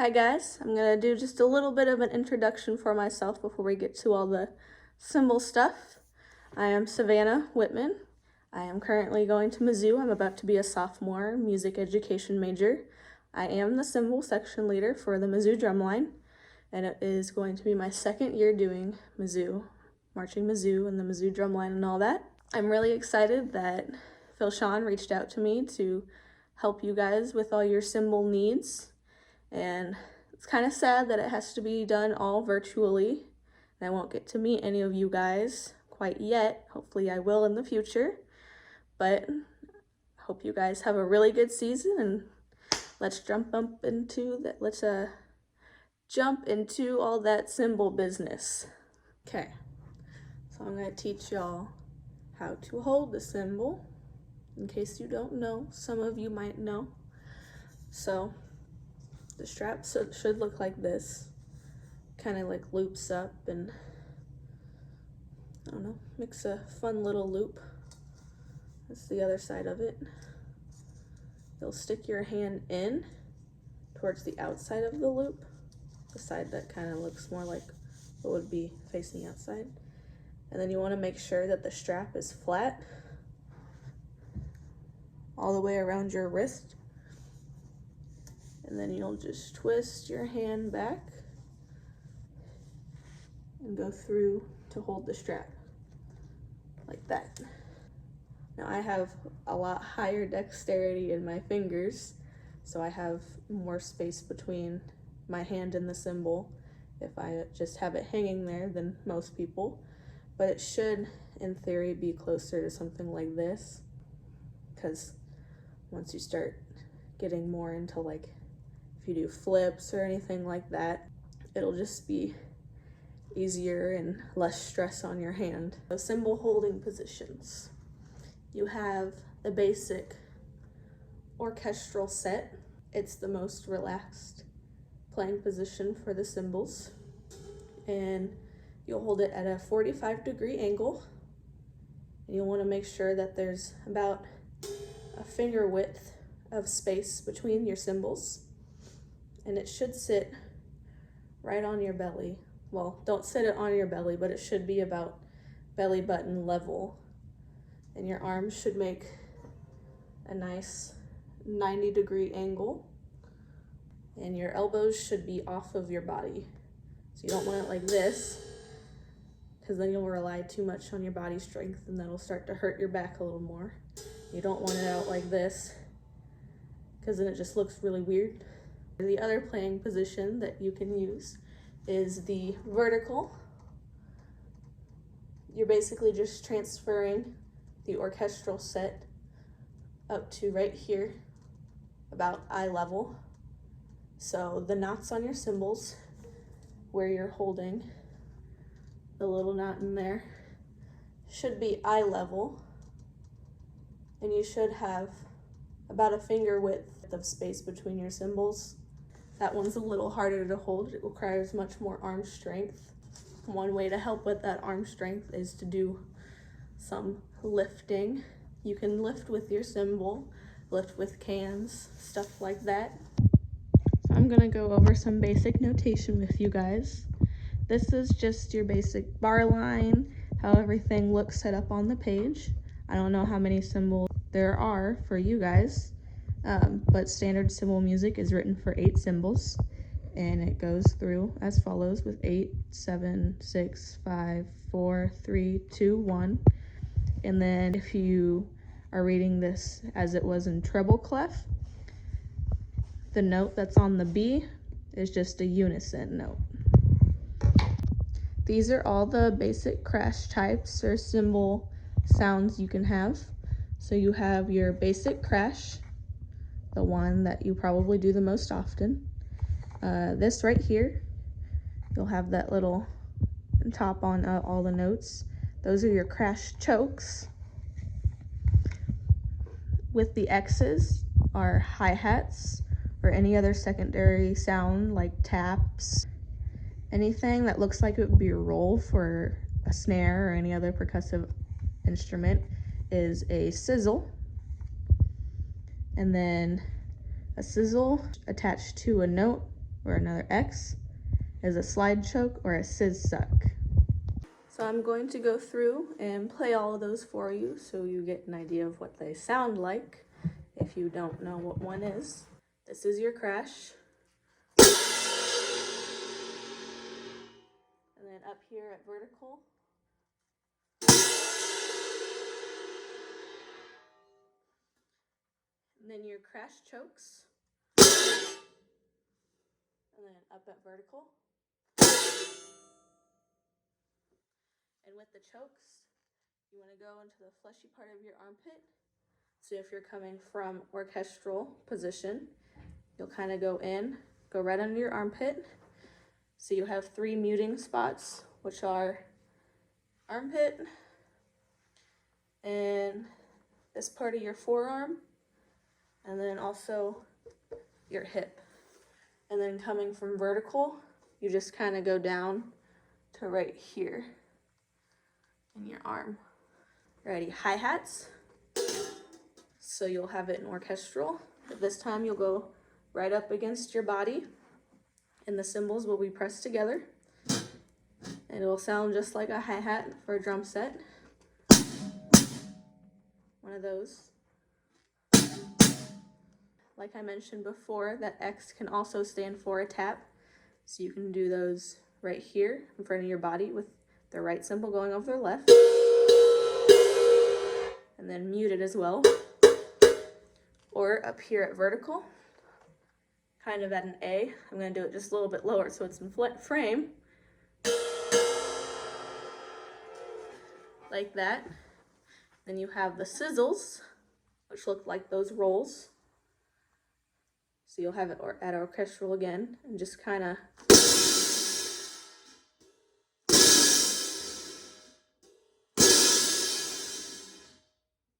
Hi guys, I'm gonna do just a little bit of an introduction for myself before we get to all the cymbal stuff. I am Savannah Whitman. I am currently going to Mizzou. I'm about to be a sophomore music education major. I am the cymbal section leader for the Mizzou drumline, and it is going to be my second year doing Mizzou, marching Mizzou and the Mizzou drumline and all that. I'm really excited that Phil Sean reached out to me to help you guys with all your cymbal needs. And it's kind of sad that it has to be done all virtually. And I won't get to meet any of you guys quite yet. Hopefully I will in the future. But I hope you guys have a really good season, and let's jump into all that cymbal business. Okay, so I'm gonna teach y'all how to hold the cymbal. In case you don't know, some of you might know. So the strap should look like this, kind of like loops up and, I don't know, makes a fun little loop. That's the other side of it. You'll stick your hand in towards the outside of the loop, the side that kind of looks more like what would be facing outside. And then you want to make sure that the strap is flat all the way around your wrist. And then you'll just twist your hand back and go through to hold the strap, like that. Now I have a lot higher dexterity in my fingers, so I have more space between my hand and the cymbal if I just have it hanging there than most people. But it should, in theory, be closer to something like this, because once you start getting more into, like, if you do flips or anything like that, it'll just be easier and less stress on your hand. So cymbal holding positions. You have the basic orchestral set. It's the most relaxed playing position for the cymbals. And you'll hold it at a 45-degree angle. And you'll want to make sure that there's about a finger width of space between your cymbals. And it should sit right on your belly. Well, don't sit it on your belly, but it should be about belly button level. And your arms should make a nice 90-degree angle. And your elbows should be off of your body. So you don't want it like this, because then you'll rely too much on your body strength and that'll start to hurt your back a little more. You don't want it out like this, because then it just looks really weird. The other playing position that you can use is the vertical. You're basically just transferring the orchestral set up to right here, about eye level. So the knots on your cymbals, where you're holding the little knot in there, should be eye level, and you should have about a finger width of space between your cymbals. That one's a little harder to hold. It requires much more arm strength. One way to help with that arm strength is to do some lifting. You can lift with your cymbal, lift with cans, stuff like that. So I'm gonna go over some basic notation with you guys. This is just your basic bar line, how everything looks set up on the page. I don't know how many cymbals there are for you guys. But standard cymbal music is written for 8 cymbals, and it goes through as follows with 8, 7, 6, 5, 4, 3, 2, 1. And then if you are reading this as it was in treble clef, the note that's on the B is just a unison note. These are all the basic crash types or cymbal sounds you can have. So you have your basic crash, the one that you probably do the most often. This right here, you'll have that little top on all the notes. Those are your crash chokes. With the X's are hi-hats or any other secondary sound like taps. Anything that looks like it would be a roll for a snare or any other percussive instrument is a sizzle. And then a sizzle attached to a note or another X is a slide choke or a sizz suck. So I'm going to go through and play all of those for you so you get an idea of what they sound like if you don't know what one is. This is your crash. And then up here at vertical. And then your crash chokes. And then up at vertical. And with the chokes, you want to go into the fleshy part of your armpit. So if you're coming from orchestral position, you'll kind of go in, go right under your armpit. So you have 3 muting spots, which are armpit and this part of your forearm, and then also your hip. And then coming from vertical, you just kind of go down to right here in your arm. Ready? Hi-hats. So you'll have it in orchestral. But this time you'll go right up against your body and the cymbals will be pressed together. And it will sound just like a hi-hat for a drum set. One of those. Like I mentioned before, that X can also stand for a tap. So you can do those right here in front of your body with the right cymbal going over the left. And then muted as well. Or up here at vertical, kind of at an A. I'm going to do it just a little bit lower so it's in flat frame. Like that. Then you have the sizzles, which look like those rolls. So you'll have it at orchestral again, and just kind of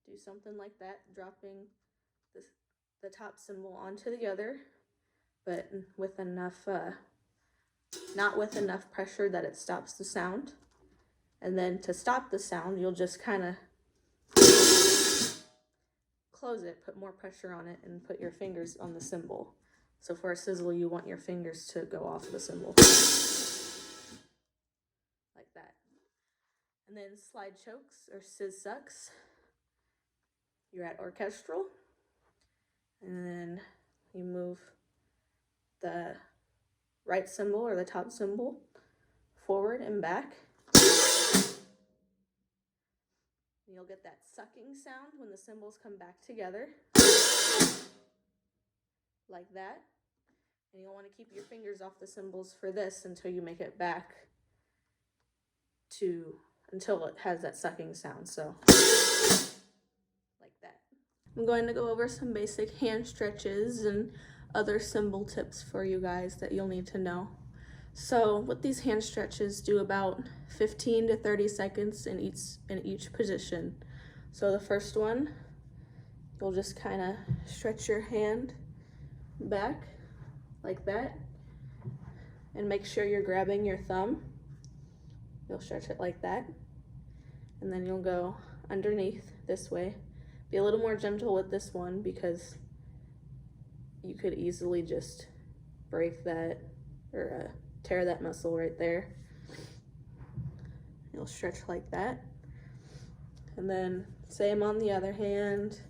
do something like that, dropping the top cymbal onto the other, but with enough, not with enough pressure that it stops the sound. And then to stop the sound, you'll just kind of close it, put more pressure on it, and put your fingers on the cymbal. So for a sizzle, you want your fingers to go off the cymbal. Like that. And then slide chokes or sizz sucks. You're at orchestral. And then you move the right cymbal or the top cymbal forward and back. You'll get that sucking sound when the cymbals come back together. Like that. And you'll want to keep your fingers off the cymbals for this until you make it back to, until it has that sucking sound. So, like that. I'm going to go over some basic hand stretches and other cymbal tips for you guys that you'll need to know. So with these hand stretches, do about 15 to 30 seconds in each position. So the first one, you'll just kind of stretch your hand back like that, and make sure you're grabbing your thumb. You'll stretch it like that, and then you'll go underneath this way. Be a little more gentle with this one because you could easily just break that or tear that muscle right there. You'll stretch like that. And then same on the other hand,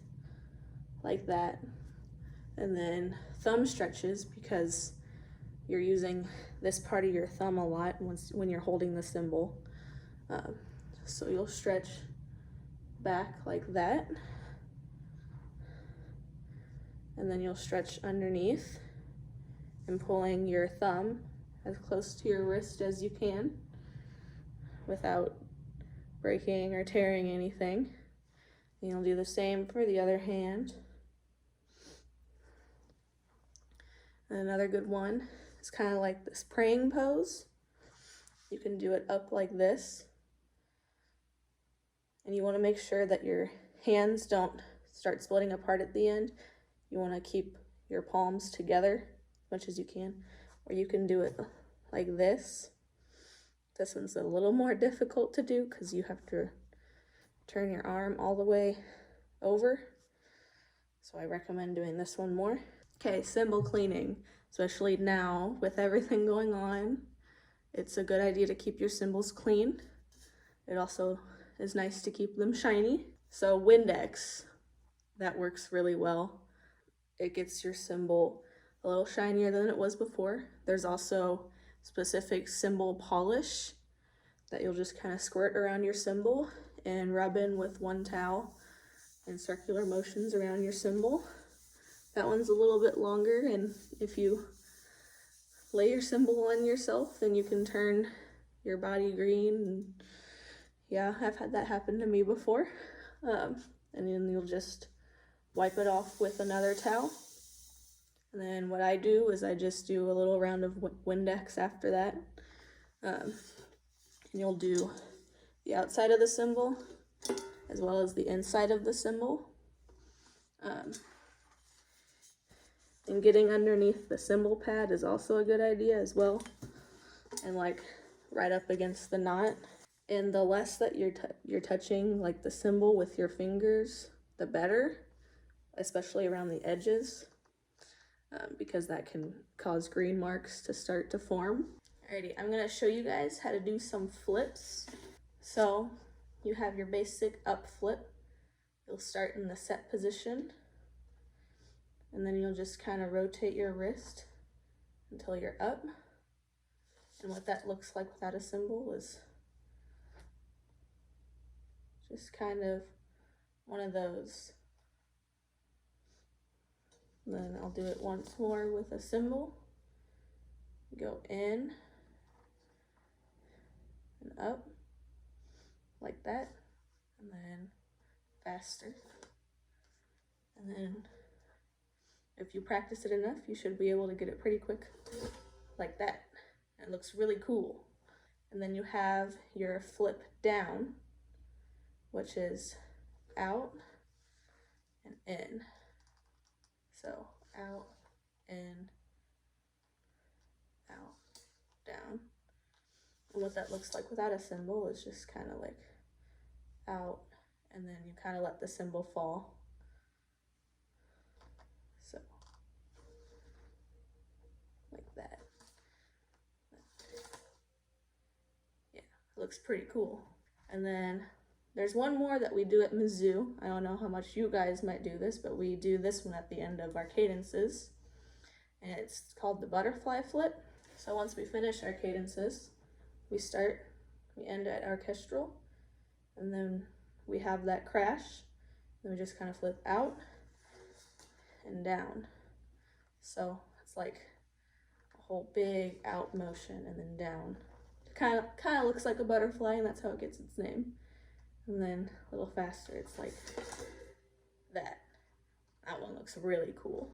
like that. And then thumb stretches, because you're using this part of your thumb a lot when you're holding the cymbal. So you'll stretch back like that. And then you'll stretch underneath and pulling your thumb as close to your wrist as you can without breaking or tearing anything. And you'll do the same for the other hand. And another good one is kind of like this praying pose. You can do it up like this. And you want to make sure that your hands don't start splitting apart at the end. You want to keep your palms together as much as you can. Or you can do it like this. This one's a little more difficult to do because you have to turn your arm all the way over. So I recommend doing this one more. Okay, cymbal cleaning. especially now with everything going on. It's a good idea to keep your cymbals clean. It also is nice to keep them shiny. So Windex, that works really well. It gets your cymbal a little shinier than it was before. There's also specific cymbal polish that you'll just kind of squirt around your cymbal and rub in with one towel in circular motions around your cymbal. That one's a little bit longer, and if you lay your cymbal on yourself, then you can turn your body green. And yeah, I've had that happen to me before. And then you'll just wipe it off with another towel. And then what I do is I just do a little round of Windex after that. And you'll do the outside of the cymbal as well as the inside of the cymbal. And getting underneath the cymbal pad is also a good idea as well. And like right up against the knot. And the less that you're touching like the cymbal with your fingers, the better, especially around the edges, because that can cause green marks to start to form. Alrighty, I'm gonna show you guys how to do some flips. So you have your basic up flip. You'll start in the set position, and then you'll just kind of rotate your wrist until you're up. And what that looks like without a cymbal is just kind of one of those. And then I'll do it once more with a cymbal. Go in and up like that, and then faster. And then if you practice it enough, you should be able to get it pretty quick like that. It looks really cool. And then you have your flip down, which is out and in. So out, in, out, down. And what that looks like without a cymbal is just kind of like out, and then you kind of let the cymbal fall. So like that. Yeah, it looks pretty cool. And then there's one more that we do at Mizzou. I don't know how much you guys might do this, but we do this one at the end of our cadences. And it's called the butterfly flip. So once we finish our cadences, we end at orchestral, and then we have that crash. Then we just kind of flip out and down. So it's like a whole big out motion and then down. It kind of looks like a butterfly, and that's how it gets its name. And then a little faster, it's like that. That one looks really cool.